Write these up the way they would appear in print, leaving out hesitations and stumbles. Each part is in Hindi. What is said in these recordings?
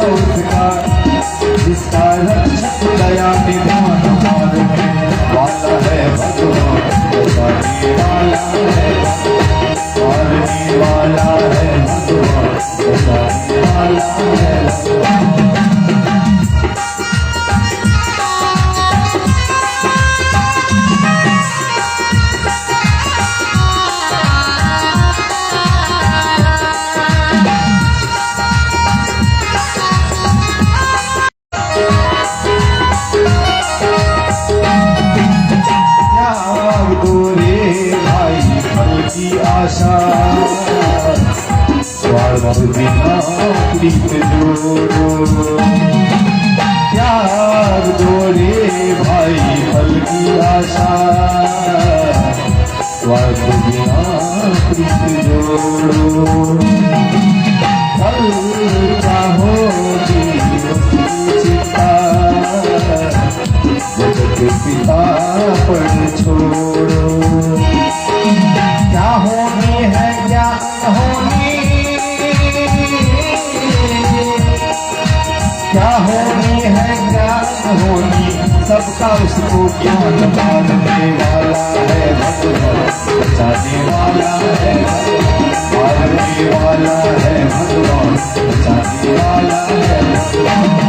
उसका जिसका रक्षक दया निधान मारने वाला है भगवान, बचाने वाला है मारने वाला है भगवान, बचाने वाला है भगवान। आशा स्वार्थ बिना प्रीत जोड़ो, त्याग दो रे भाई फल की आशा, स्वार्थ बिना प्रीत जोड़ो। फल चाहोगी चिंता, जगत पिता पर छोड़ो। क्या होनी है क्या होनी, क्या होनी है क्या होनी, सबका उसको ज्ञान मारने वाला है भगवान, बचाने वाला है मारने वाला है भगवान, बचाने वाला है भगवान।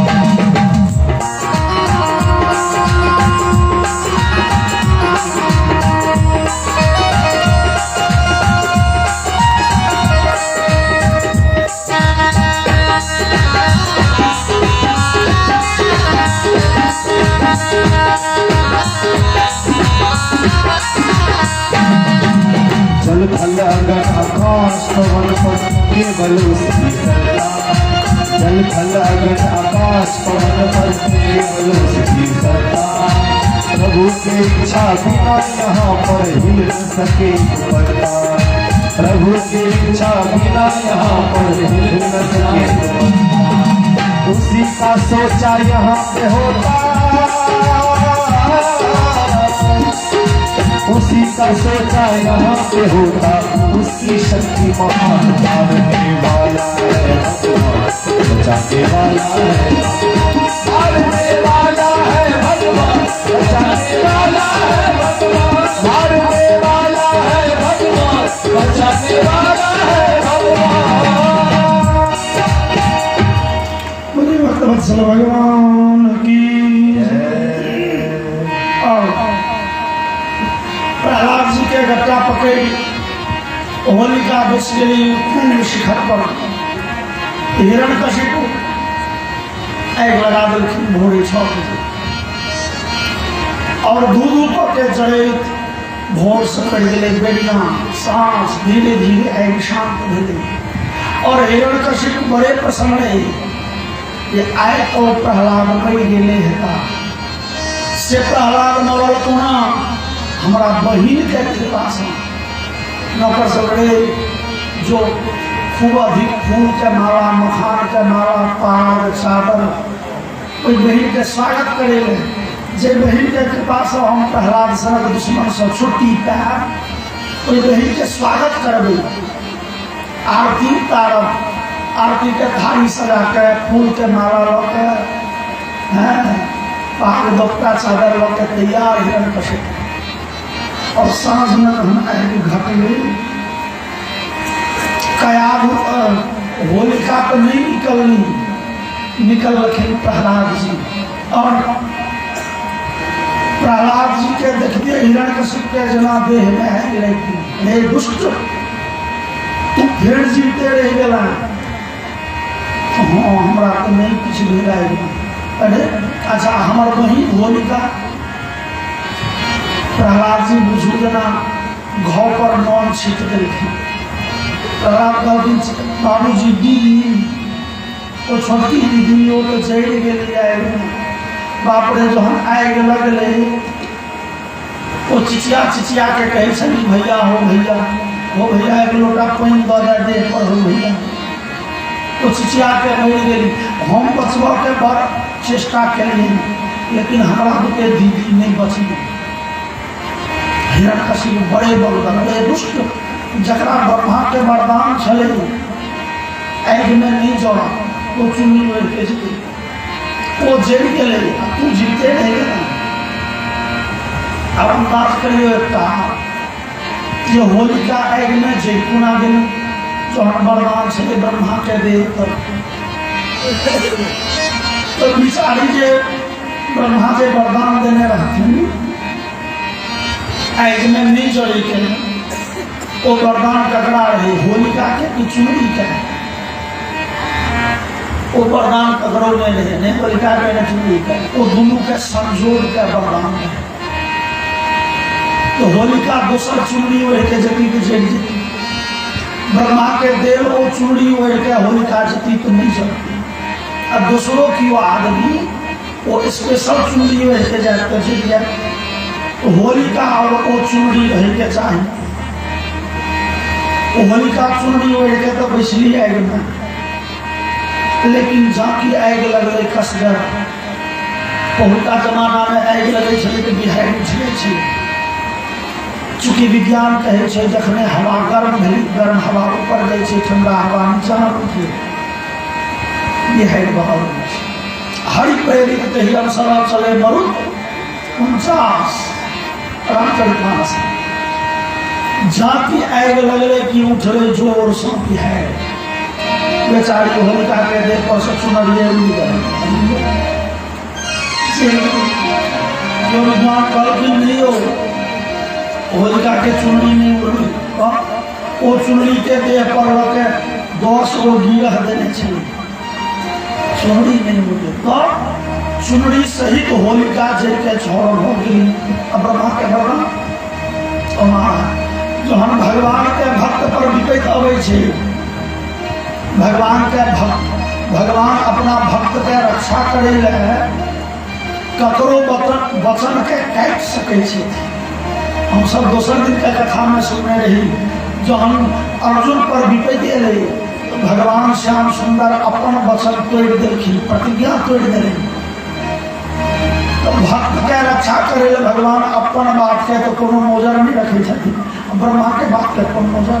जल थल अगर आकाश पवन पर केवल उसकी सत्ता, जल थल अगर आकाश पवन पर केवल उसकी सत्ता। प्रभु की इच्छा बिना यहाँ पर हिल न सके पड़ता, प्रभु की इच्छा बिना यहाँ पर हिल न सके। उसी का सोचा यहाँ पे होता, उसी का सोचा यहाँ पे होता, उसकी शक्ति महान मारने वाला है भगवान, बचाने वाला है मारने वाला है भगवान, बचाने वाला है भगवान, मारने वाला है भगवान, बचाने वाला है भगवान। मुझे भक्तवत्सल भगवान की प्रहलाद जी के गट्टा पकड़ी होलिका विष गई कुंड शिखर पर, हिरण्यकशिपु आग लगा दिलखिन भोरे 6 बजे और दूध के चढ़े भोर से कर गए बेड़िया सांस धीरे धीरे आग शांत भेले और हिरण्यकशिपु बड़े प्रसन्न रहे ये आए तो प्रहलाद मरी गेले हेता से प्रहलाद मरल कोना हमारा बहिन के कृपा से नौकर सगड़े जो खूब अधिक फूल के माला मखान के माला पाग चादर कोई बहिन के स्वागत करे जे बहिन के कृपा से हम प्रहलाद सनक दुश्मन से छुट्टी पाए कोई बहिन के स्वागत करबे आरती तारब आरती के थाली सजा के फूल के माला लके पाग दोपटा चादर लके तैयार हिरण्यकशिपु और सांझ में हम आगे घट गए। कयाब होलिका तो नहीं निकलनी, निकल रखे प्रहलाद जी और प्रहलाद जी के देखते हिरण्यकशिपु के जना देह में है लगी दुष्ट तू फिर जीते रह गला। हाँ हमरा तो नहीं कुछ भेला। अरे अच्छा हमार बहिन होलिका प्रहलाद जी बुझू जना घाव पर नॉन छीट देलखिन। प्रहलाद कहथिन बाबू जी दी तो छोटी दीदी वो तो जड़ गए बाप रे जो हम आग लगले वो चिचिया चिचिया के कहे छली भैया हो भैया एक लोटा पानी दे दे पर हो भैया वो चिचिया के मर गई। हम बचबा के बड़ चेष्टा कलिए लेकिन हमारा के दीदी नहीं बची। हिरण्यकशिपु बड़े बलवान बड़े दुष्ट जकरा ब्रह्मा के वरदान छले आग में नहीं जोड़ा वो चुनी ओढ़ के जीते, वो जेल के ले तू जीते नहीं ना। अब हम बात करिए ये होलिका आग में जैतूना दिन जो हम बरदान से ब्रह्मा के दे तो बिचारी जे ब्रह्मा जे वरदान देने रहती आग में नहीं जड़ी के वो वरदान ककड़ा रही होलिका के कि चुनरी के वो वरदान ककड़ो नहीं रहे नहीं होलिका के नहीं चुनरी के वो दोनों के संजोग के वरदान है। तो होलिका दूसर चुनरी ओढ़ के जती तो जेल जीती, ब्रह्मा के देव वो चुनरी ओढ़ के होलिका जीती तो नहीं चलती। अब दूसरों की वो आदमी वो स्पेशल चुनरी ओढ़ के जाए तो जीत जाए। तो होलिका और वो चुनरी रह के चाहिए, वो होलिका चुनरी ओढ़ के तो बिजली आग में, लेकिन जाकी आग लगले कसगर पहुलका जमाना में आग लगे छे तो बिहार उछले। चूँकि विज्ञान कहे छे जखने हवा गर्म भेली गर्म हवा ऊपर जाए छे ठंडा हवा नीचा उठे बिहार बहाव हरि प्रेरित कही अवसर चले मरुत 49 रामचरितमानस जाति आग लगले कि उठले जोर से बिहार बेचारी होलिका के देख पर से चुनरिए उड़ गए। जो विद्वान कल की नहीं हो होलिका के चुनरी नहीं उड़ी, वो चुनरी के देह पर रखे 10 गो गिरह देने चाहिए, चुनरी नहीं उड़ी। तो चुनरी सहित होलिका जैके छोड़ हो गई ब्रह्मा के भगवान जो हम भगवान के भक्त पर विपैत अबै छे, भगवान के भक्त भगवान अपना भक्त के रक्षा करे ले ककरो वचन के काट सके छे। हम सब दोसर दिन के कथा में सुनने रही जो हम अर्जुन पर विपैत एले तो भगवान श्याम सुंदर अपन वचन तोड़ देलखिन, प्रतिज्ञा तोड़ देले। तो भक्त के रक्षा करे ले भगवान अपन बात के तो कोनो मोजर नहीं रखे छथिन, ब्रह्मा के बात के कोनो मोजर।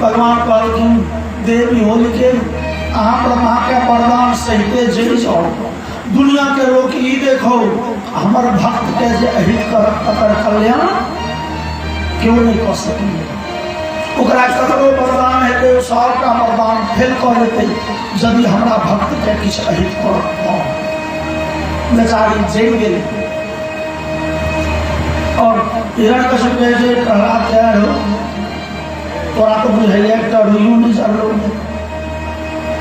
भगवान कहलखिन देवी होलिके अहाँ ब्रह्मा के वरदान सहिते जेल जाओ, दुनिया के लोग ई देखो हमर भक्त के जे अहित करत तकर कल्याण क्यों नहीं कर सकेंगे। ओकरा ककरो वरदान हेतै सबका वरदान फेल कर देतै यदि हमरा भक्त के किछु अहित करत बेचारी जेल गेली। और हिरण्यकश्यप के जे प्रहलाद के हो तोरा तो बुझैले एकटा रुइयो नहीं चललो।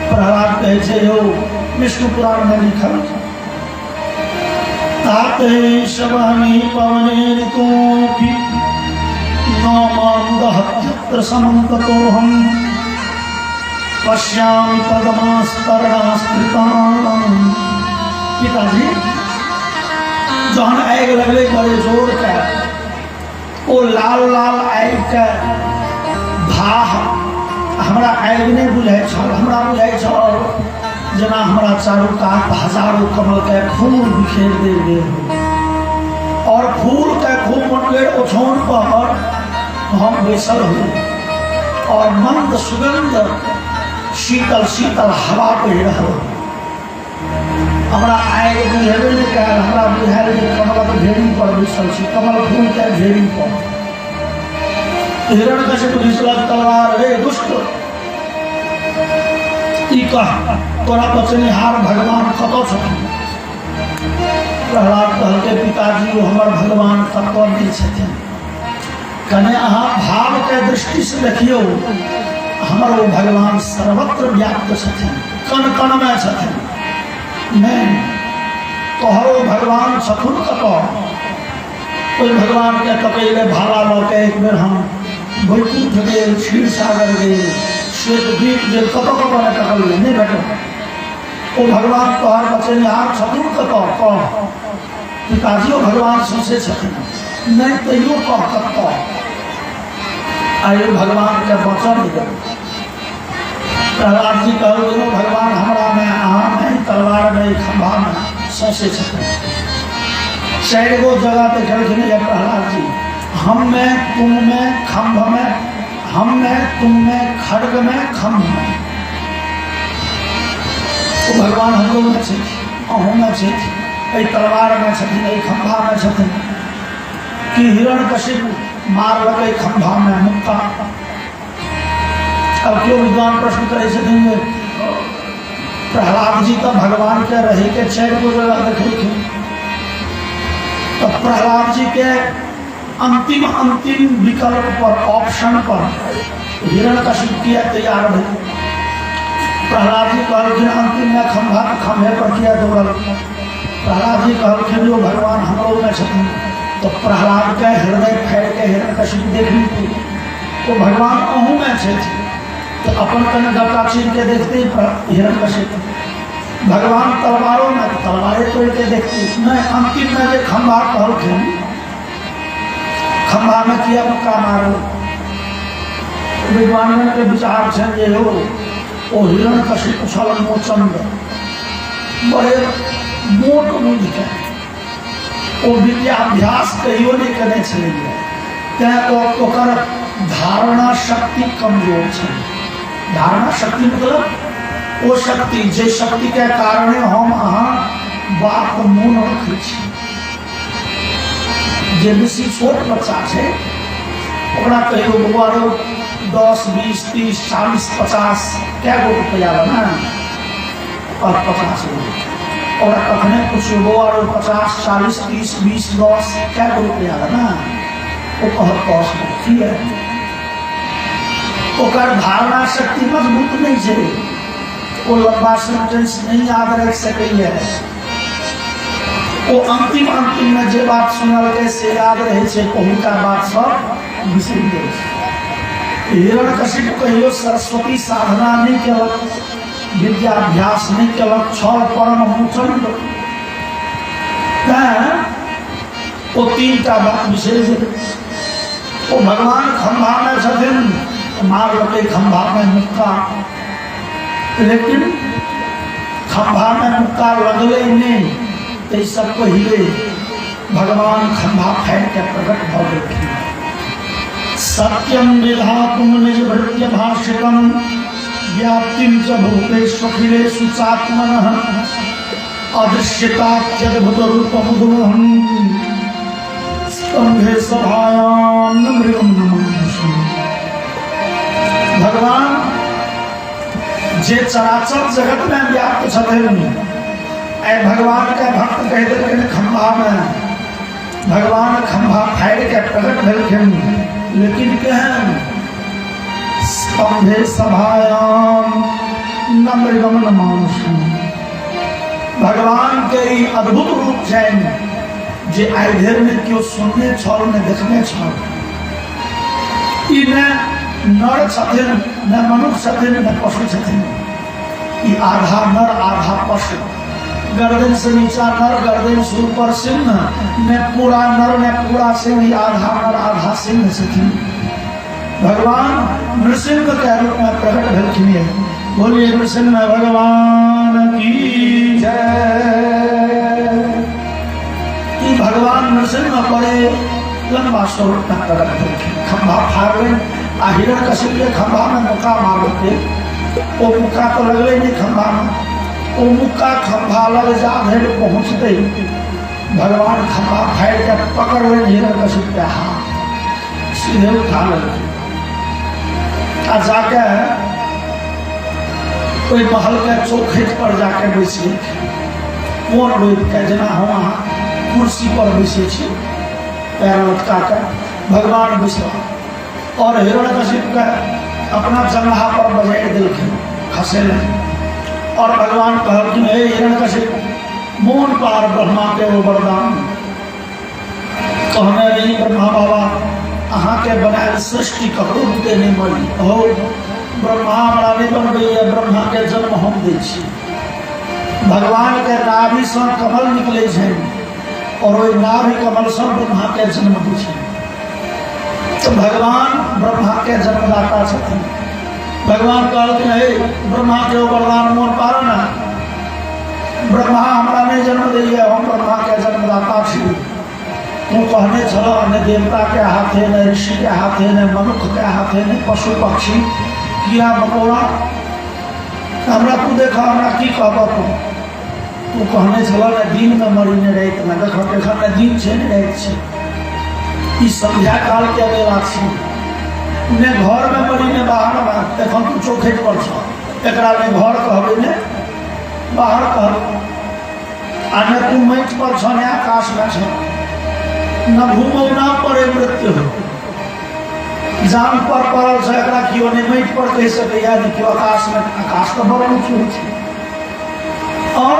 प्रहलाद कहे छे हो विष्णु पुराण में लिखल ताते शवानी पवने ऋतुपि नामान्दहत्यत्र समन्ततोऽहं पश्यामि पद्मास्तरणास्त्रितां। पिताजी जहन आग लगले बड़े जोर के ओ लाल लाल आग के भाह हमरा आग नहीं बुझाई छल, हमरा बुझाई छल जना हमरा चारों कात हजारों कमल के फूल बिखेर देल गेल और फूल के खूब मनगे ओछौन पर हम बैसल हुए और मंद सुगंध शीतल शीतल हवा बह रहा। हमरा आग बुझेबे नहीं कल, हमरा बुझायल जे कमलक भेड़ी पर बैसल छी, कमल फूल के भेड़ी पर। हिरण्यकश्यप घिसलक तलवार, रे दुष्ट ई कह तोरा बचनिहार भगवान कतौ छथिन। प्रहलाद कहलकै पिताजी हमर भगवान कतौ नहीं छथिन, कने अहाँ भाव के दृष्टि से देखियो हमर वो भगवान सर्वत्र व्याप्त छथिन, कण कण में छथिन। नहीं तोहरो भगवान छथुन कतौ। ओहि भगवान के तकैले भाला लऽ के एक बेर हम बैकुंठ गेल, क्षीर सागर गेल, श्वेतद्वीप गेल, कतौ कतौ नहीं तकल नहीं भेटल। ओ भगवान तोहर बचनिहार छथुन कतौ कह। पिताजियो भगवान सौंसे छथिन, नहीं तैयो कह कतौ। आइयो भगवान के वचन दियौ। प्रहलाद जी कहलखिन भगवान हमरा में अहाँ में तलवार में खंभा में सौंसे छथिन। 4 गो जगह देखलखिन ये प्रहलाद जी, हम में तुम में खंभ में, हम में तुम में खड्ग में खंभ में। तो भगवान हम लोग में छे, अहू में छे, ए तलवार में छथिन, ए खंभा में छथिन, कि हिरण्यकशिपु मार लगे खंभा में मुक्का। अब क्यों विद्वान प्रश्न करे छथिन, प्रहलाद जी तो भगवान के रहे के 4 गो जगह देखे थे, तो प्रहलाद जी के अंतिम विकल्प पर, ऑप्शन पर हिरण्यकशिपु किया तैयार है। प्रहलाद जी कहलखिन अंतिम में खंभे पर किया दौड़ल। प्रहलाद जी कहलखिन जो भगवान हम लोग में छथिन, तो प्रहलाद के हृदय फैल के हिरण्यकशिपु देख ली, तो भगवान अहू में छे, तो अपन कने गप्पा छीन के देखते हिरण्यकशिपु, भगवान तलवारों में तलवारें तोड़ के देखते नहीं। अंतिम में जो खंभा कहलखिन, खंभा में किया मुक्का मारो। विद्वान के विचार छे जे हो ओ हिरण्यकशिपु छल मोचंद, बड़े मोट बुझ के ओ विद्याभ्यास कहियो नहीं करे छे, तें ओकर धारणा शक्ति कमजोर छे। धारणा शक्ति मतलब वो शक्ति जे शक्ति के कारण हम अहाँ बात मोन रखै छी। जे बेसी छोट बच्चा छे ओकरा कहियो बउआ रो 10, 20, 30, 40, 50 क्या गो रुपया बना और 50 गो, और कखने कुछ बउआ रो 50, 40, 30, 20, 10 क्या गो रुपया बना, वो कहत कौश ठीक है। ओकर धारणा शक्ति मजबूत नहीं छे, वो लंबा सेंटेंस नहीं याद रख सकैए। वो अंतिम में जे बात सुनल के से याद रहे छे, ओहुका बात सब बिसरि जाइ छे। हिरण्यकशिपु कहियो सरस्वती साधना नहीं केलक, विद्याभ्यास नहीं केलक, छल परम मोचंद, वो 3टा बात बिसरि गेल। वो भगवान खंभा में छथिन, मार लगे खंभा में मुक्का, लेकिन खंभा में मुक्का लगले नहीं, तो सब पहले भगवान खंभा फैल के प्रकट भ गए। सत्यम विधातुम निज भृत्य भाषिकम व्याप्तिम च भूतेष्वखिलेषु चात्मनः अदृश्यतात्यद्भुत रूपमुद्वहम् स्तंभे सभायां नमृगं नमामि। भगवान जे चराचर जगत में व्याप्त छथिन, ऐ भगवान के भक्त कहते हैं खंभा में, भगवान खंभा फाड़ के प्रकट भेलखिन, लेकिन कहन स्तंभे सभायां नमृगं नमामि। भगवान के ई अद्भुत रूप छैन जे आइ धरि में क्यों सुनने छल ने देखने छल। ई ने नर छथिन, न मनुष्य छथिन, न पशु छथिन, ई आधा नर आधा पशु, गर्दन से नीचा नर, गर्दन से ऊपर सिंह, ने पूरा नर ने पूरा सिंह, आधा नर आधा सिंह छथिन। भगवान नृसिंह के रूप में प्रकट भेलखिन। बोलिए नृसिंह भगवान की जय। भगवान नृसिंह बड़े लंबा स्वरूप में प्रकट भेलखिन, खंभा फाड़े आ हिरण्यकशिपु के खंभा में मुक्का मारते, वो मुक्का तो लगले नहीं खंभा में, वो मुक्का खंभा लग जा धर पहुंचते भगवान खंभा फाड़ के पकड़ ले हिरण्यकशिपु के हाथ, सीधे उठा ले जाके कोई महल के चौखट पर जाके बैसे, मोन रोप के जना हम कुर्सी पर बैसे पैर लटका के भगवान बैसला, और हिरण्यकशिपु के अपना जंघा पर बजाय दिलखिन खसेल, और भगवान कहलखिन हे हिरण्यकशिपु मोन पार ब्रह्मा के वो वरदान कहने नहीं, ब्रह्मा बाबा अहाँ के बनायल सृष्टि ककरो बुते नहीं मरी, हो ब्रह्मा हमरा नहीं बन गई है, ब्रह्मा के जन्म हम दै छी। भगवान के नाभि से कमल निकले छे, और वही नाभि कमल से ब्रह्मा के जन्म दै छी। तो भगवान ब्रह्मा के जन्मदाता छथिन। भगवान कहलखिन हे ब्रह्मा के वरदान मोन पार ना, ब्रह्मा हमरा नहीं जन्म दैया, हम ब्रह्मा के जन्मदाता छी। तू कहने चलो न देवता के हाथ है, न ऋषि के हाथ है, न मनुष्य के हाथ है, न पशु पक्षी कीड़ा मकोड़ा हमरा तू देखा हमरा की कहब तू कहने चला ना दिन में मरी ने रात में देखा ना दिन छे ने रात छे ई संध्या काल के अगेला छी ने घर में मरी ने बाहर में देखो तू चौखे पर छ एकरा ने घर कहबे ने बाहर कहबे आने तू मैट पर छ ने आकाश में छ न घूमो ना पड़े मृत्यु जान पर पड़ल छ एकरा कियो ने मैट पर कह सके या कि आकाश में आकाश तो बड़ ऊंची छै और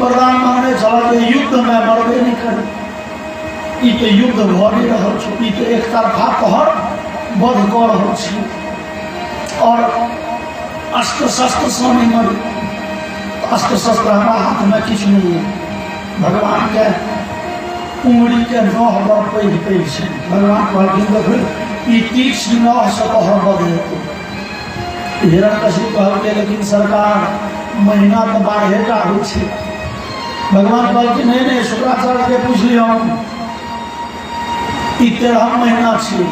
वरदान मांगने चला के युद्ध में मरबे नहीं करे ई तो युद्ध भ नहीं रहल छ ई तो एक तरफा कहर बध कर रहल छ और अस्त्र शस्त्र से नहीं मरे अस्त्र शस्त्र हमारा हाथ में किछ नहीं है भगवान के उंगली के नौह बड़ पैघ पैघ छै भगवान कहलखिन देखो ई तीक्ष्ण नौह से कहर बध हेतु हिरण्यकशिपु कहलकै लेकिन सरकार महीना तो 12 का होइ छै भगवान कहलखिन नहीं शुक्राचार्य के पूछ लियो ई 13 महीना छै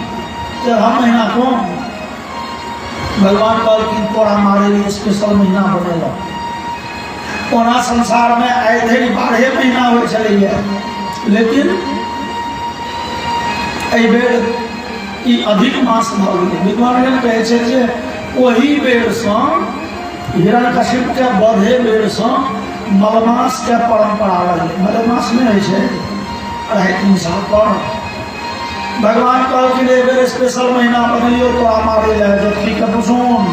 13 महीना कौन भगवान कहलखिन तोरा मारे लिए स्पेशल महीना बनेला ओना संसार में आए थे 12 महीना हो चलिए लेकिन एहि बेर ई अधिक मास भ गेलै विद्वान कहै छै जे ओही बेर से हिरण्यकशिपु के बधे बेर से मलमास के परंपरा लगलै मलमास में होइ छै 2.5-3 साल पर भगवान कहलखिन एहि बेर स्पेशल महीना बनेलियो तो हमारे लिए जो ठीक है सुन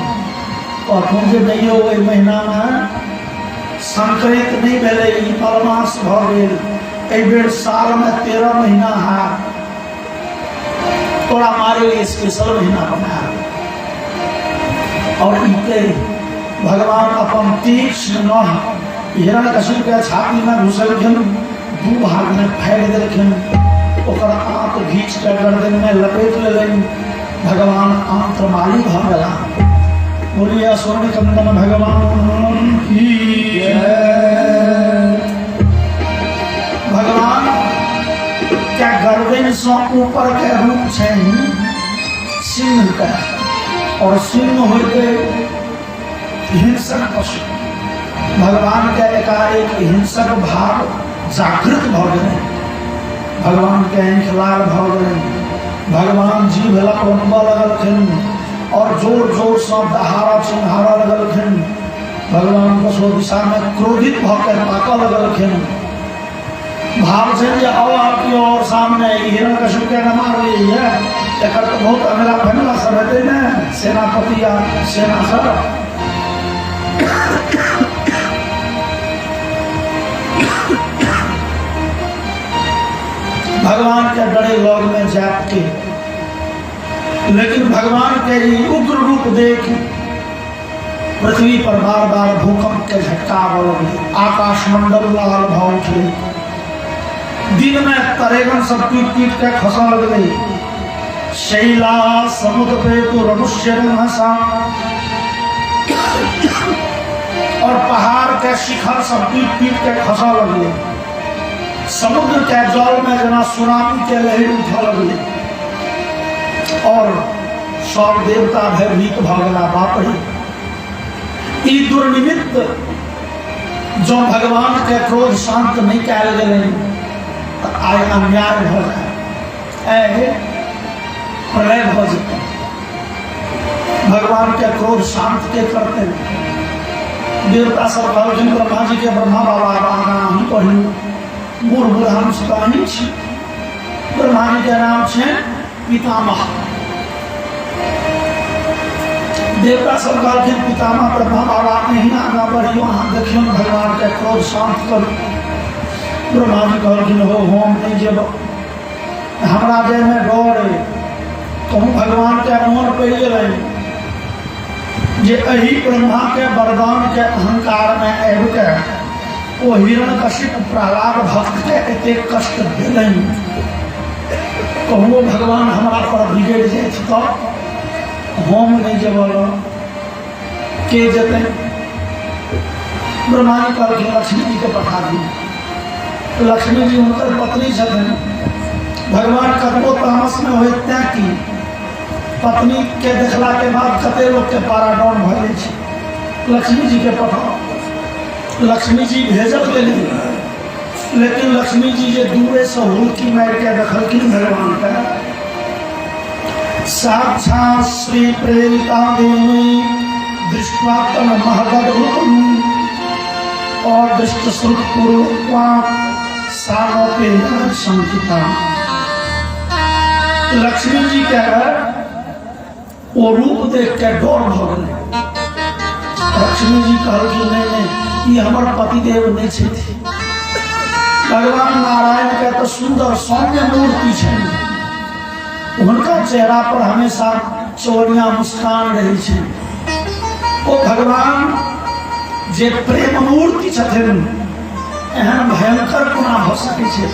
कहूँ जे नहीं हो एहि महीना में संकरित नहीं भेलै ई मलमास भ गेल एहि बेर साल में 13 महीना है तोरा मारे लिए स्पेशल महीना बना और इनके भगवान अपन तीक्ष्ण नौह हिरण्यकशिपु के छाती में घुसलखिन 2 भाग में फाड़ि देलखिन ओकर आंत घींच के गर्दन में लपेट लेलनि भगवान आंत्रमाली भ गेला बोलिए स्वर्ण कंदन भगवान की भगवान क्या गर्दन से ऊपर के रूप छै सिंह का और सिंह होते हिंसक पशु भगवान के एकाएक हिंसक भाव जागृत भ गेलै भगवान के आँख लाल भ गेलै भगवान जीभ लपलपा लगलखिन और जोर जोर से दहाड़ा चिन्हारा लगलखिन भगवान दसो दिशा में क्रोधित भकर ताकऽ लगलखिन भाव छै जे आओ आपकी और सामने हिरण्यकशिपु के न मार लिये एकर तो बहुत अगला फैसला सब हेतै ने सेनापति या सेना सब भगवान के डरे लोग में जात के लेकिन भगवान के ही उग्र रूप देख पृथ्वी पर बार बार भूकंप के झटका लगे आकाश मंडल लाल भाव उठे दिन में तरेगन सब पीट पीट के खसा लगे शैला समुद्र पे तो रमुष्य हंसा और पहाड़ के शिखर सब पीट पीट के खसा लगे समुद्र के जल में जना सुनामी के लहर उठा लगले और सब देवता भयभीत भ गेला बाप रे ई दुर्निमित्त जो भगवान के क्रोध शांत नहीं कयल गेलै तो आय अन्याय भ जाए प्रलय भ जेतै भगवान के क्रोध शांत के करते देवता सब कहलखिन ब्रह्मा जी के ब्रह्मा बाबा आगा ही कहलू मूल बुढ़ान सुतानी छी ब्रह्मा जी के नाम छै पितामह देवता सब कहलखिन पितामह ब्रह्मा बाबा नहीं आगा बढ़ियो अहाँ देखियो भगवान के क्रोध शांत करू ब्रह्मा जी कहलखिन हो हम नहीं जेब हमरा जे में डर कहूँ भगवान के मोन पड़ गए जे अही ब्रह्मा के वरदान के अहंकार में आबि के वो हिरण्यकशिपु प्रहलाद भक्त के एते कष्ट दिलन कहूँ भगवान हमारा पर बिगड़ जाए तो हम नहीं जब के जते ब्रह्मा जी कहलखिन लक्ष्मी जी के पठा दी लक्ष्मी जी उनकर पत्नी छथिन भगवान कतबो तामस में हो कि पत्नी के देखला के बाद कते लोग के पारा डाउन भ जाए लक्ष्मी जी के पठाओ। लक्ष्मी जी भेजल गई, लेकिन लक्ष्मी जी जे दूरे से हुल्की मार के रखलखिन भगवान का। साक्षात श्री प्रेरिता देवी दृष्टवा तन महगद्रूपम और दृष्ट श्रुत पूर्वक्वा सामोपे संकिता। लक्ष्मी जी के वो रूप देख के डर भगल। लक्ष्मी जी कहलखिन नहीं, ये हमार पतिदेव नहीं छे। भगवान नारायण के तो सुंदर सौम्य मूर्ति है, उनका चेहरा पर हमेशा चौड़िया मुस्कान रही है। वो भगवान जे प्रेम मूर्ति छथिन, एहन भयंकर कोना भ सकै छै।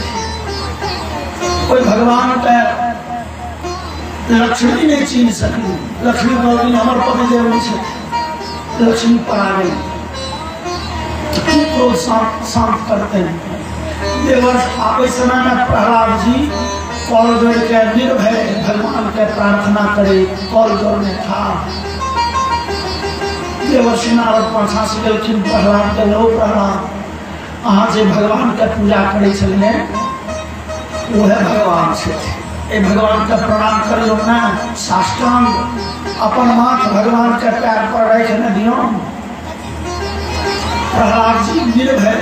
कोई भगवान के लक्ष्मी नहीं छीन सकली। लक्ष्मी कहलखिन हमर पतिदेव नहीं छे। लक्ष्मी पा गई, क्रोध शांत करते हैं। देवर्ष आप समय में प्रहलाद जी कॉल जोड़ के निर्भय भगवान के प्रार्थना करे। कॉल जोड़ में था देवर्षि नारद पाछा से गेलखिन प्रहलाद के, लो प्रहलाद अहाँ जे भगवान के पूजा करे छलिए वो है भगवान छे। ए भगवान के प्रणाम करियो ना, साष्टांग अपन माथ भगवान के पैर पर रख न दियो। प्रहलाद जी निर्भय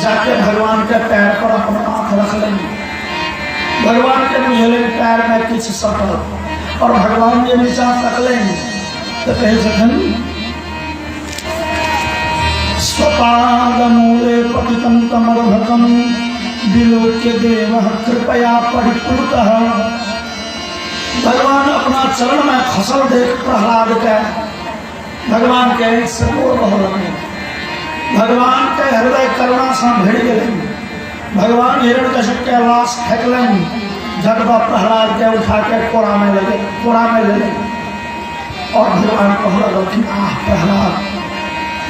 जाके भगवान के पैर पर अपन हाथ रख लेंगे। भगवान के मुझे पैर में कुछ सटल और भगवान के नीचा तक लेंगे तो कहे सखन स्वपाद मूले पतितं तमर्भकं विलोक्य देवः कृपया परिपूतः। भगवान अपना चरण में खसल देख प्रहलाद के भगवान के सकोर बह लगे। भगवान के हृदय करुणा से भर गए। भगवान हिरण्यकश्यप के लाश फेंकलन, जगदा प्रहलाद के उठा के कोड़ा में ले गए। और भगवान कह लगे, आह प्रहलाद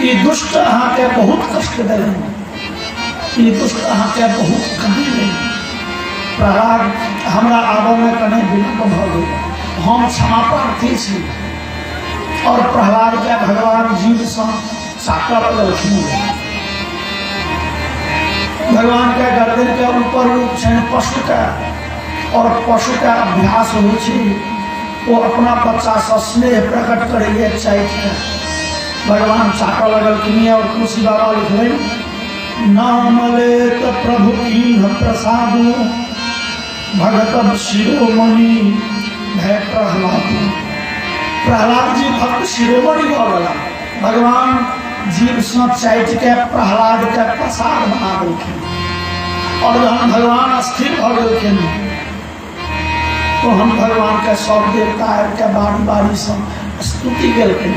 ये दुष्ट अहाँ के बहुत कष्ट दिले, ये दुष्ट अहाँ के बहुत कमी दिले। प्रहलाद हमरा आबे में कने विलंब भ गई, हम क्षमा प्रार्थी छी। और प्रहलाद के भगवान जीव से साका लगलखिन। भगवान के गर्दन के ऊपर रूप छे पशु का, और पशु का अभ्यास हो छी। वो अपना बच्चा से स्नेह प्रकट करेंगे चाहिए। भगवान चाका लगलखिन और तुलसी बाबा लिखले, नाम लेत प्रभु कीन्ह प्रसाद भगत शिरोमणि भय प्रहलाद। प्रहलाद जी भक्त शिरोमणि हो गया। भगवान जीव से चाट के प्रहलाद के प्रसाद बना देलखिन। और जब भगवान स्थिर भ गेलखिन तो हम भगवान के सब देवता के बारी बारी से स्तुति केलखिन।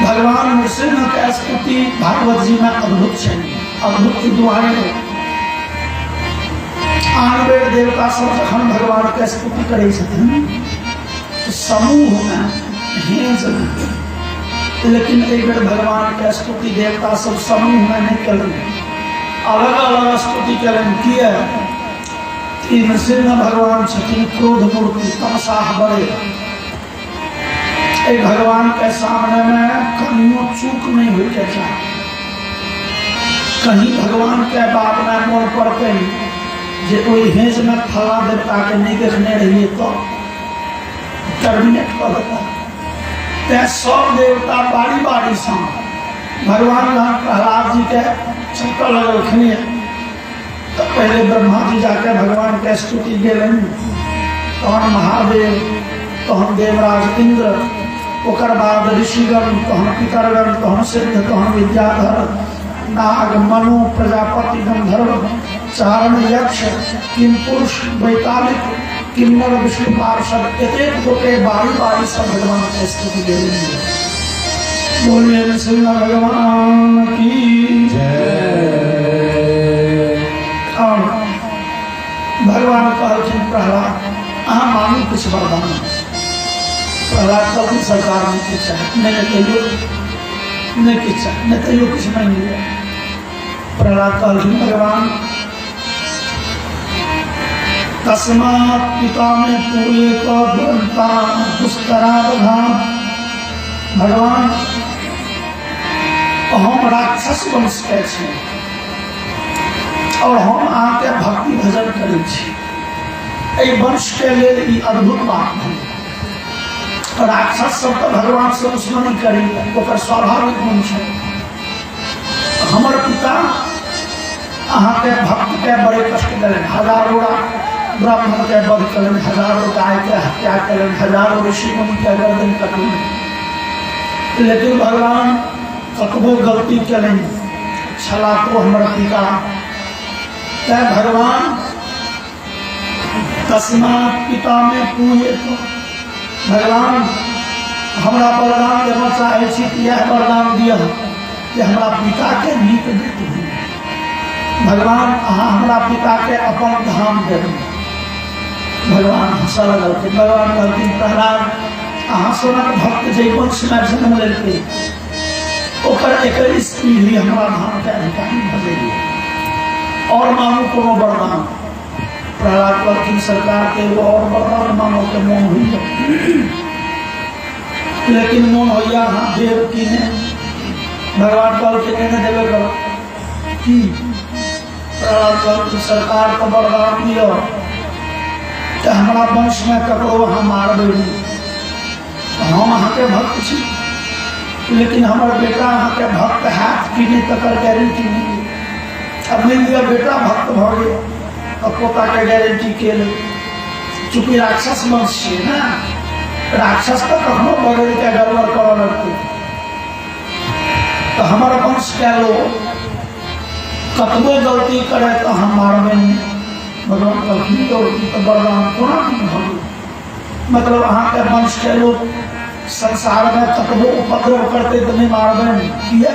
भगवान नृसिंह के स्तुति भागवत जी में अद्भुत है, अद्भुत दुआएं। आन बेर देवता सब जखन भगवान के स्तुति करे छथिन तो समूह में हेज, लेकिन एक बेर भगवान के स्तुति देवता सब समूह में नहीं कलन, अलग अलग स्तुति कलन। किया नृसिंह भगवान छथिन क्रोध मूर्ति, तमसाह बड़े। भगवान के सामने में कहीं चूक नहीं हुई के चाहे। कहीं भगवान के बात में मन पड़ते जे कोई हेज में फला देवता के नहीं देखने रहिए तो टर्मिनेट कर देता। सब देवता बारी बारी से भगवान प्रहलाद जी के चक्कर लगलखिन। तो पहले ब्रह्मा जी जाके भगवान के स्तुति गेलन, तहन महादेव, तहन देवराज इंद्र, ओकर बाद ऋषिगण, तहन पितरगण, तहन सिद्ध, तहन विद्याधर, नाग, मनु, प्रजापति, गंधर्व, चारण, यक्ष, किम पुरुष, वैतालिक, किन्नर, विष्णु पार्षद, एक गोटे बारी बारी से भगवान के स्तुति गेलन। बोलिए नृसिंह भगवान की जय। भगवान कहलखिन प्रहलाद अहाँ मांगू कुछ वरदान। प्रहलाद कहलखिन सरकार नहीं कुछ है, नहीं कुछ नहीं मिले। प्रहलाद कहलखिन भगवान तस्मात् पिता में पूरे दुष्करा भगवान हम राक्षस वंश के छी और हम आके भक्ति भजन करै छी, एहि वंश के लेल ई अद्भुत बात है। राक्षस सब तो भगवान से दुश्मनी करी, ओकर स्वाभाविक गुण छै। हमर पिता अहाँ के भक्त के बड़े कष्ट देलन, हजारों ब्राह्मण के वध कलन, हजारों गाय के हत्या कलन, हजारों ऋषि मुनि के गर्दन कटलन, लेकिन भगवान कतबो गलती कलन, छला तो हमर पिता तै भगवान तस्मात् पिता में पूजे तो भगवान हमरा वरदान देना चाहे छी, यह वरदान दिया कि हमरा पिता के नीक देते भगवान, अहाँ हमरा पिता के अपन धाम देबे। भगवान हंसा लगलखिन, भगवान कहलखिन प्रहलाद अहाँ सोनक भक्त जे वंश में जन्म लेलकै ओकर 21 पीढ़ी हमरा धाम के अधिकारी भ गेलै, और मांगू कोनो वरदान। प्रहलाद कहलखिन सरकार के और वरदान मांगो के मन हुई, लेकिन मन होइया हाँ देव की ने। भगवान कहलखिन नहीं देवे करो की। प्रहलाद कहलखिन सरकार को वरदान दियो तो हमारा वंश में ककरो अहाँ मारबे, हम अहाँ के भक्त छी, लेकिन हमार बेटा अहाँ के भक्त हैत कि नहीं तकर गारंटी नहीं। अब नहीं लिया बेटा भक्त भ गए, अब पोता के गारंटी के लिए, चूंकि राक्षस वंश है ना, राक्षस तो कखनो बगल के गड़बड़ कर लगते, तो हमारा वंश के लोग कतबो गलती करे तो हम मारबे नहीं। भगवान कहलखिन तो वरदान कोना भगवान, मतलब अहाँ के वंश के लोग संसार में कतबो उपद्रव करते तो नहीं मारबे नहीं किया।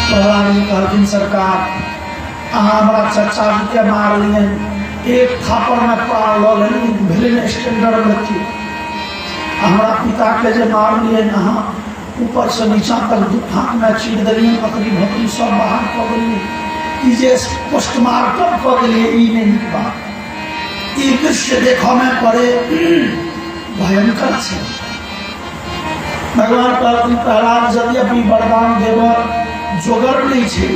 प्रहलाद जी कहलखिन सरकार अहाँ हमरा चचा जी के मार लिए, एक थापर में प्राण लऽ लेलिन, भेलिन स्टैंडर्ड में थी। हमारा पिता के जे मार लिए अहाँ ऊपर से नीचा तक दुखान में चीर दिलिए, बकरी भकरी सब बाहर कऽ देलिए, जे पोस्टमार्टम कऽ देलिए ई नहीं नीक बात। ई दृश्य देखऽ में पड़े भयंकर छै। भगवान कहलखिन प्रहलाद यद्यपि वरदान देवर जोगर नहीं छे,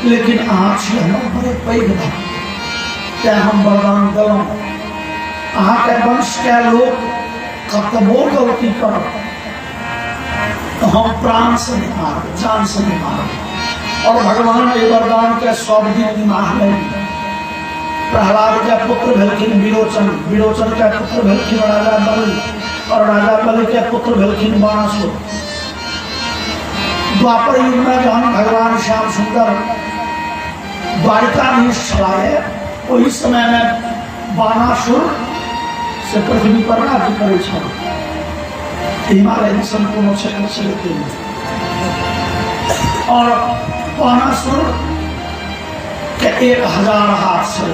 लेकिन अहाँ छी हमर बड़े पैघ भक्त, तें हम वरदान देलहुँ। अहाँ के वंश के लोग कतबो गलती करब तो हम प्राण से नहीं मारब, जान से नहीं मारब। और भगवान ये वरदान के सब दिन निमाह लें। प्रहलाद के पुत्र भेलखिन विरोचन, विरोचन के पुत्र भेलखिन राजा बलि, और राजा बलि के पुत्र भेलखिन बाणासुर। द्वापर युग में जहां भगवान श्याम सुंदर द्वारिकाधीश चलाए, वही समय में बाणासुर से पृथ्वी पर राज्य करे छल। हिमालय संपूर्ण क्षेत्र से लेते हैं, और बाणासुर के 1000 हाथ से।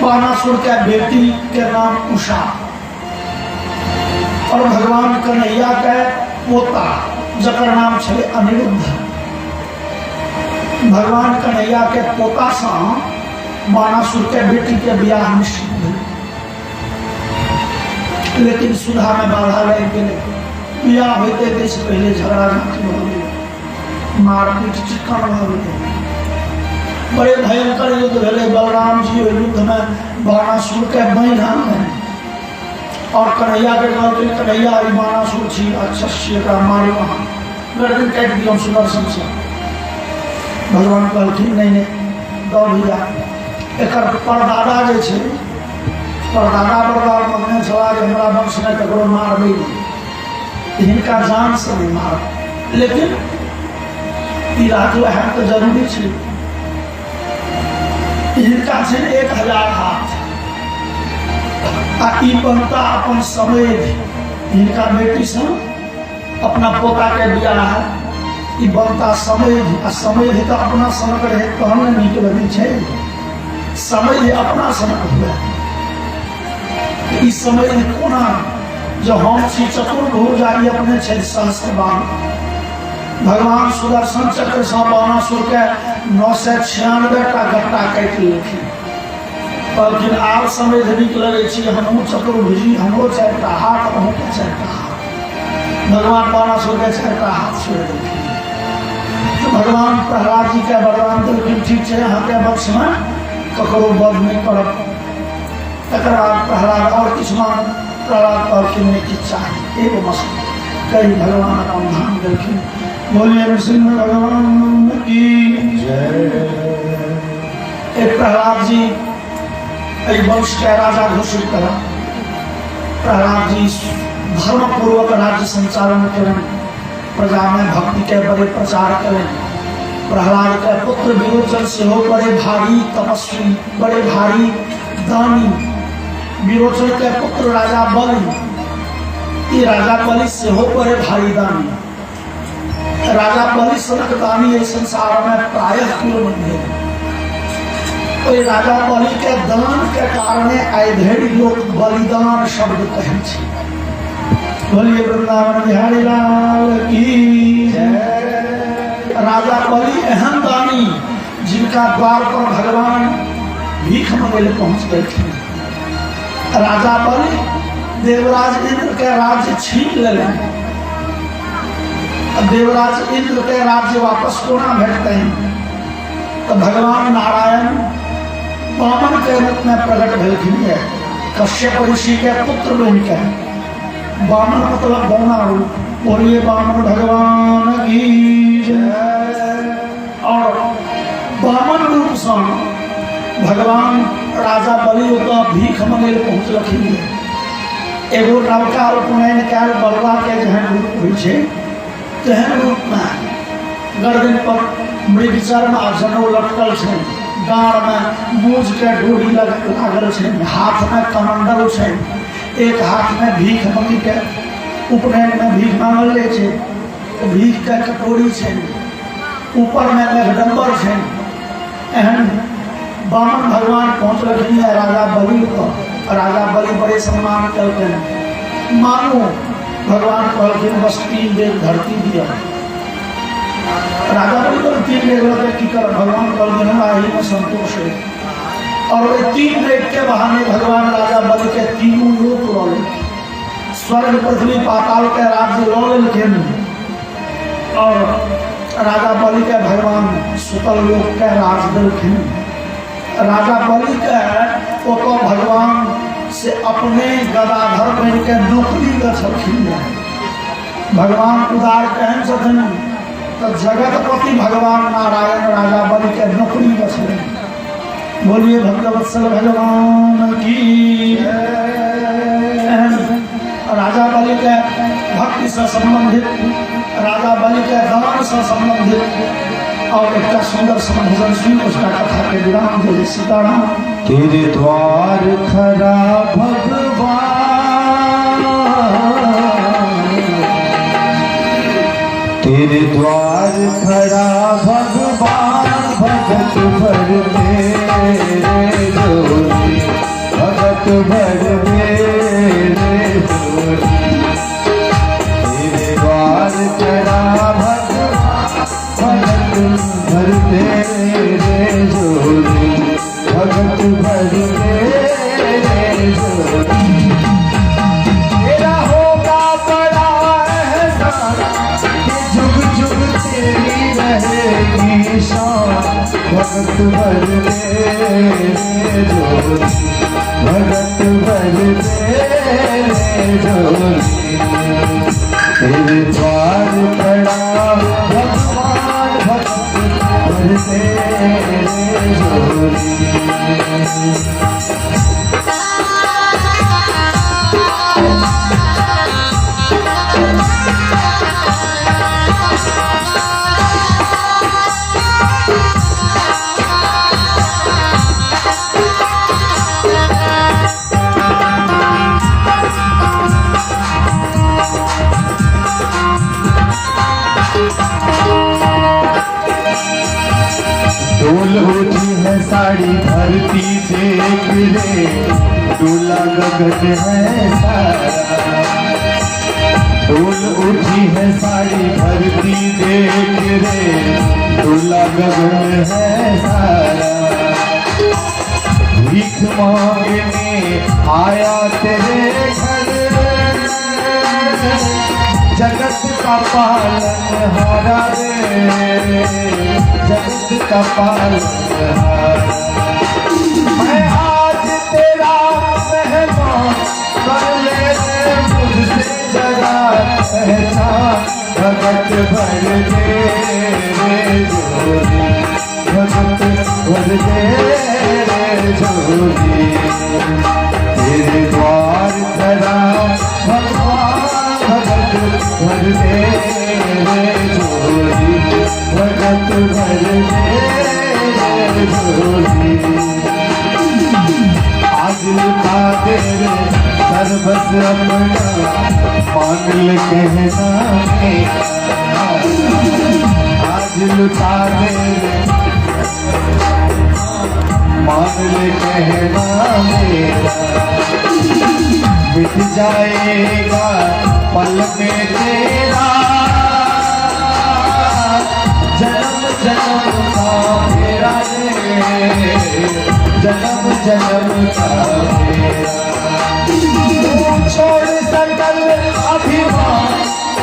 बाणासुर के बेटी के नाम उषा, और भगवान कन्हैया के पोता जकर नाम छे अनिरुद्ध। भगवान कन्हैया के पोता से बाणासुर के बेटी के बियाह निश्चित भेल, लेकिन सुधा में बाधा लग गए। बियाह होते से पहले झगड़ा झांकी हो गई, मारपीट चिक्कन हो गई, बड़े भयंकर युद्ध भेले। बलराम जी युद्ध में बाणासुर के बहन हैं, और कन्हैया के कहते कन्हैया बाणासुर छी, अच्छे का मारे वहाँ गर्दन काट दिया सुदर्शन से। भगवान कहलखिन नहीं दौ भैया एकर परदादा जे छै, परदादा बरदार मगने छला जे हमरा वंश में ककरो मारबै, हिनका जान से नहीं मार, लेकिन ई राजो है तो जरूरी छै। हिनका छै 1000 हाथ, आ ई बनता अपन समय हिनका बेटी से अपना पोता के बियाह है, ई बनता समय आ समय तो अपना सनक रहे तहन न नीक लगे छै, समय अपना सनक हुए। इस समय कोना जो हम छी चतुर्भुज आई अपने छै सहस्त्रबाहु। भगवान सुदर्शन चक्र से बाणासुर के 996 टा गट्टा काटि लेलखिन। कहलखिन आब समय नीक लगे छी, हमहूँ चतुर्भुजी, हमरो 4 टा हाथ, अहूँ के 4 टा हाथ। भगवान बाणासुर के सिर का हाथ छोड़ देते। तो भगवान प्रहलाद जी के वरदान देलखिन ठीक है यहाँ के वंश में ककरो वध नहीं करब। तकर बाद प्रहलाद और किछु मांग प्रहलाद और किन्ने की चाहिए एगो मस्त कई भगवान राम धाम देलखिन। बोलिए नृसिंह भगवान की जय। एक प्रहलाद जी एक वंश के राजा घोषित करा। प्रहलाद जी धर्म पूर्वक राज्य संचालन करें, प्रजा में भक्ति के बड़े प्रचार करें। प्रहलाद के पुत्र विरोचन से हो बड़े भारी तपस्वी, बड़े भारी दानी। विरोचन के पुत्र राजा बलि, ये राजा बलि से हो बड़े भारी दानी। राजा बलि सनक दानी ये संसार में प्रायः क्यों नहीं है। तो राजा बलि के दान के कारण आधेड़ लोग बलिदान शब्द कहे छी। बोलिए वृंदावन बिहारी लाल की जय। राजा बलि एहन दानी जिनका द्वार पर भगवान भीख मंगे पहुंच गए थे। राजा बलि देवराज इंद्र के राज्य छीन ले। देवराज इंद्र के राज्य वापस कोना भेटते हैं। तो भगवान नारायण वामन के रूप में प्रकट भेलखिन है। कश्यप ऋषि के पुत्र बन के वामन मतलब बौना रूप। बोलिए वामन भगवान की जय। और वामन रूप से भगवान राजा बलि भीख मंगे पहुँचलखिन है। एगो नवका उपनयन कैल बलुआ के जहन रूप होइ छै तेहन रूप में गर्दन पर मृगचर्म आ जनौ लटकल छै। गाड़ में मूज के डोरी लागल छै। हाथ में कमंडल छै। एक हाथ में भीख मंगी के उपनयन में भीख मांगल ले छै। भीख के कटोरी छै। ऊपर में मेघडम्बर छै। एहन वामन भगवान पहुँचलखिन है राजा बलि को। राजा बलि बड़े सम्मान कलखिन। मानो भगवान कहलखिन बस 3 डेग धरती दिया। राजा बलि तो 3 डेग लगे की कर। भगवान कहलखिन हमरा यही में संतोष है। और वो 3 डेग के बहाने भगवान राजा बलि के तीनों लोक लौ लेलखिन। स्वर्ग पृथ्वी पाताल के राज्य लौ लेलखिन। और राजा बलि के भगवान सुतल लोक के राज देलखिन। राजा बलि के ओतो भगवान से अपने गदाधर बन के नौकरी गछलखिन। भगवान उदार कहन छथिन तो जगतपति भगवान नारायण राजा बलि के नौकरी गछले। बोलिए भक्तवत्सल भगवान की राजा बलि के भक्ति से संबंधित, राजा बलि के दान से संबंधित और एक सुंदर संबोधन सुन उसका कथा के विराम दे। सीताराम। तेरे द्वार खरा भगवान, तेरे द्वार खरा भगवान, भगत भर मेरे जोरी, भगत भर मेरे जोरी। तेरे द्वार खरा भगवान, भगत भर मेरे जोरी, भगत भर मेरे जोरी। तेरा होगा बड़ा एहसान, जुग जुग तेरी रहेगी शान, भगत भर मेरे जोरी, भगत भर मेरे जोरी। तेरे द्वार खड़ा भगवान, भगत भर मेरे जोरी। डोल उठी है साड़ी धरती देख रे, डोला गगन है सारा। डोल उठी है साड़ी धरती देख रे, डोला गगन है सारा। भीख मांगने आया तेरे घर, जगत का पालनहारा रे, जगत का पालनहारा। मैं आज तेरा मेहमान, कर ले मुझसे जरा पहचान। भगत भर दे रे झोली, भगत भर दे रे झोली। तेरे द्वार धरा भगवान, भगत भर दे रे झोली, भगत भर दे रे झोली। आज लुटा दे रे सर्वस अपना, मान ले कहना मेरा। आज लुटा दे रे मान ले कहना मेरा। मिट जाएगा पल में तेरा जन्म जन्म का मेरा रे, जन्म जन्म का मेरा। तू छोड़ सकल अभिमान,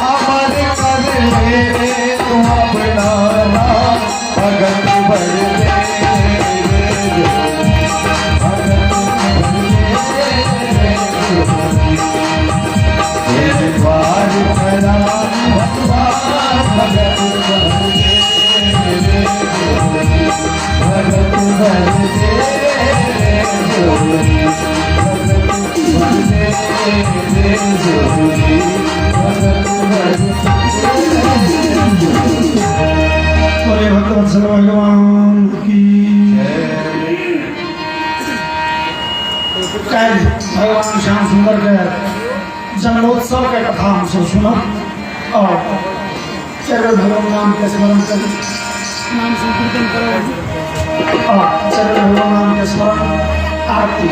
अमर कर ले रे तू अपना नाम। भगत भर दे तेरे द्वार भरा भगवान, भगत भर दे, भगत भर दे, भगत भर दे झोली, भगत भर दे। बोले भक्तवत्सल भगवान की जय। भगवान श्याम सुंदर के जन्मोत्सव के कथा हमसे सुना और चरण भगवान नाम के स्मरण कर, नाम संकीर्तन करो और चरण भगवान नाम के स्मरण आरती।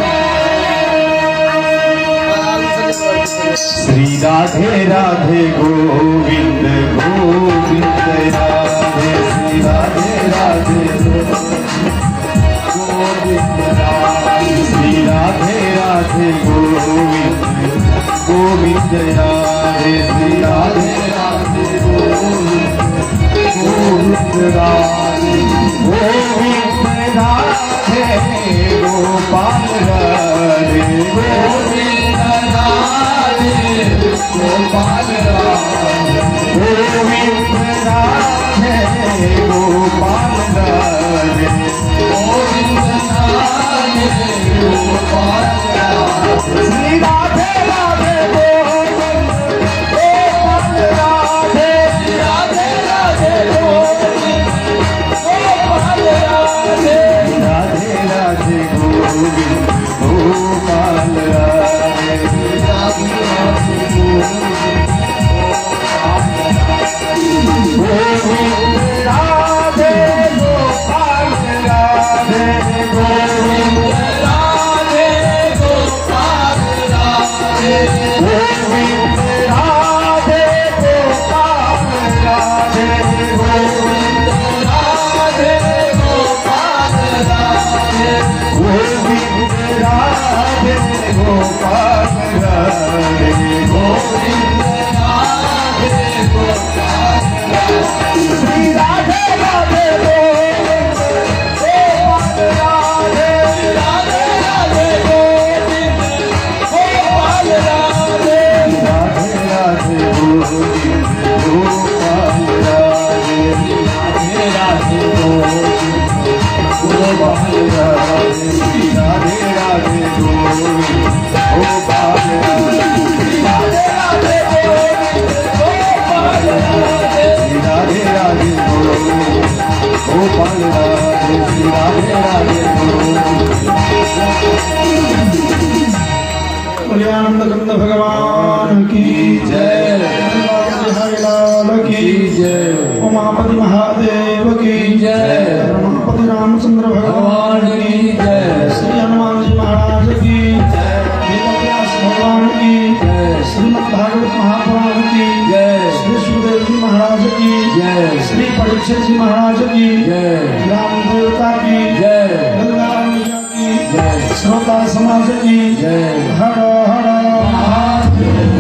श्री राधे राधे गोविंद गोविंद राधे, श्री राधे राधे गोविंद राधे, श्री राधे राधे गोविंद गोविंद राधे, श्री राधे राधे गोविंद गोविंद राधे, गोविंद राधे गोपाल राधे, गोविंद राधे गोपाल राधे, गोविंद राधे गोपाल राधे, गोविंद राधे गोपाल राधे। श्री राधे राधे गोविंद गोपाल राधे, राधे राधे गोविंद गोपाल राधे, राधे राधे गोविंद गोपाल राधे, राधे राधे गोविंद गोविंद राधे गोपाल राधे, गोविंद राधे गोपाल राधे, गोविंद राधे गोपाल राधे, गोविंद राधे गोपाल राधे, गोविंद राधे गोपाल राधे, गोविंद राधे गोपाल राधे। श्री राधे राधे गोविंद गोपाल राधे, राधे राधे गोविंद गोपाल राधे, राधे राधे गोविंद गोपाल राधे, राधे राधे गोविंद गोपाल राधे, राधे राधे गोविंद गोपाल राधे, राधे राधे गोविंद गोपाल राधे, राधे राधे गोविंद गोपाल राधे, राधे राधे बोले आनंद कंद भगवान की जय, बिहारी लाल की जय, उमापति महादेव की जय, रमापति रामचंद्र भगवान की जय, श्री हनुमान जी महाराज की जय, वेदव्यास भगवान की जय, श्रीमद् भागवत महापुराण की जय, श्री सुखदेव जी महाराज की जय, श्री परीक्षित जी महाराज की जय, राम देवता की जय, गंगा मैया की जय, श्रोता समाज की जय। हर हर महादेव।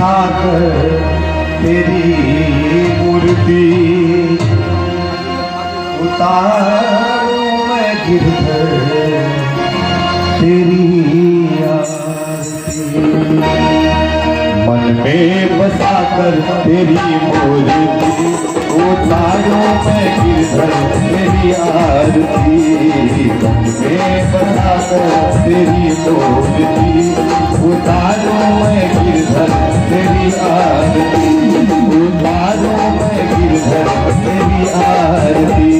बसाकर तेरी मूर्ति उतारूं मैं गिरधर तेरी आरती। मन में बसाकर तेरी मूर्ति उतारूं मैं गिरधर तेरी आरती। मन में बसाकर तेरी मूर्ति उतारूं मैं गिरधर तेरी आरती। उतारूं मैं गिरधर तेरी आरती।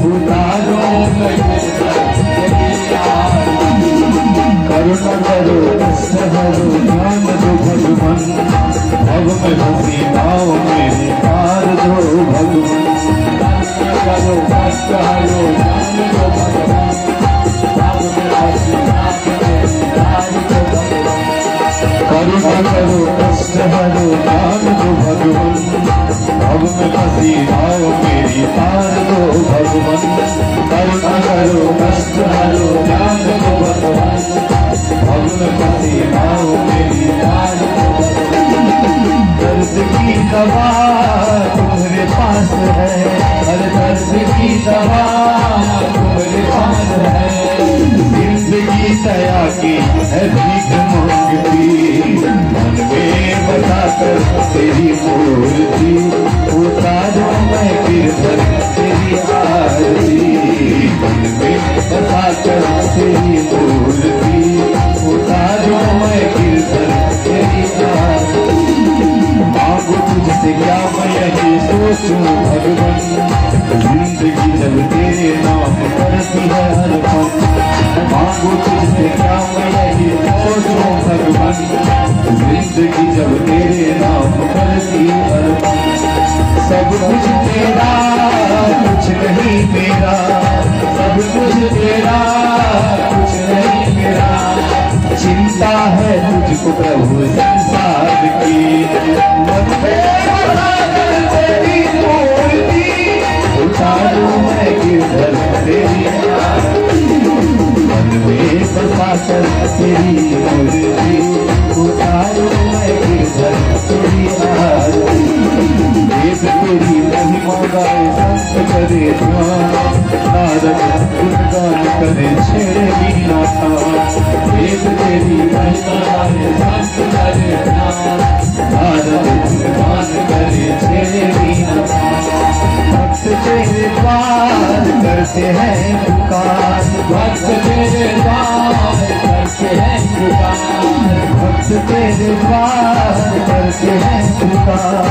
उतारूं मैं गिरधर तेरी आरती। करुणा करो कष्ट हरो ज्ञान दो भगवान। भव में फंसी नाव मेरी पार दो भगवान। करो कष्ट हरो ज्ञान दो भगवान। भव में फंसी नाव मेरी पार दो भगवान। करुणा करो कष्ट हरो ज्ञान दो भगवान। भव में फंसी नाव मेरी पार दो भगवान। करुणा करो कष्ट हरो ज्ञान दो भगवान। भव में फंसी नाव मेरी पार दो भगवान। दर्द की दवा तुम्हारे पास है। हर दर्द की दवा तुम्हारे पास है। जिंदगी दया की है भीख मांगती। मन में बसाकर तेरी मूर्ति उतारूं मैं गिरधर तेरी आरती। मन में बसाकर तेरी मूर्ति उतारूं मैं गिरधर तेरी आरती। मांगू तुझसे क्या मैं यही सोचूं भगवान। जिंदगी जब तेरे नाम करती है अर्पण। मांगू तुझसे क्या मैं यही सोचूं भगवान। जिंदगी जब तेरे नाम करती अर्पण। सब कुछ तेरा कुछ नहीं मेरा। सब कुछ तेरा कुछ नहीं मेरा। चिंता है तुझको प्रभु संसार की। मन में बसाकर तेरी मूर्ति उतारूं मैं गिरधर तेरी आरती। मन में बसाकर तेरी मूर्ति उतारूं मैं गिरधर तेरी आरती। वेद तेरी महिमा गाए संत करे ध्यान। नारद गुणगान करे छेड़े मीना थान। वेद तेरी महिमा गाए संत करे ध्यान। नारद गुणगान करे छेड़े मीना थान। भक्त तेरे द्वार करते हैं पुकार। भक्त तेरे द्वार करते हैं पुकार। भक्त तेरे द्वार करते हैं पुकार।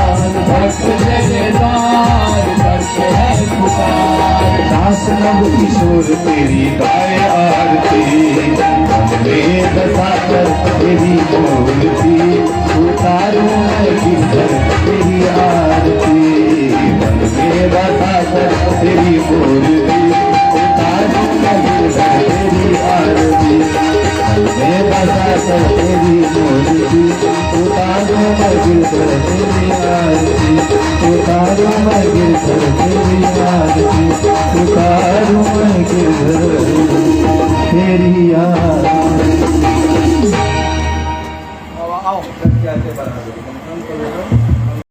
भक्त तेरे द्वार करते हैं पुकार। दास नव किशोर तेरी गाय आरती। मन में बसाकर तेरी मूर्ति उतारूं मैं गिरधर तेरी आरती।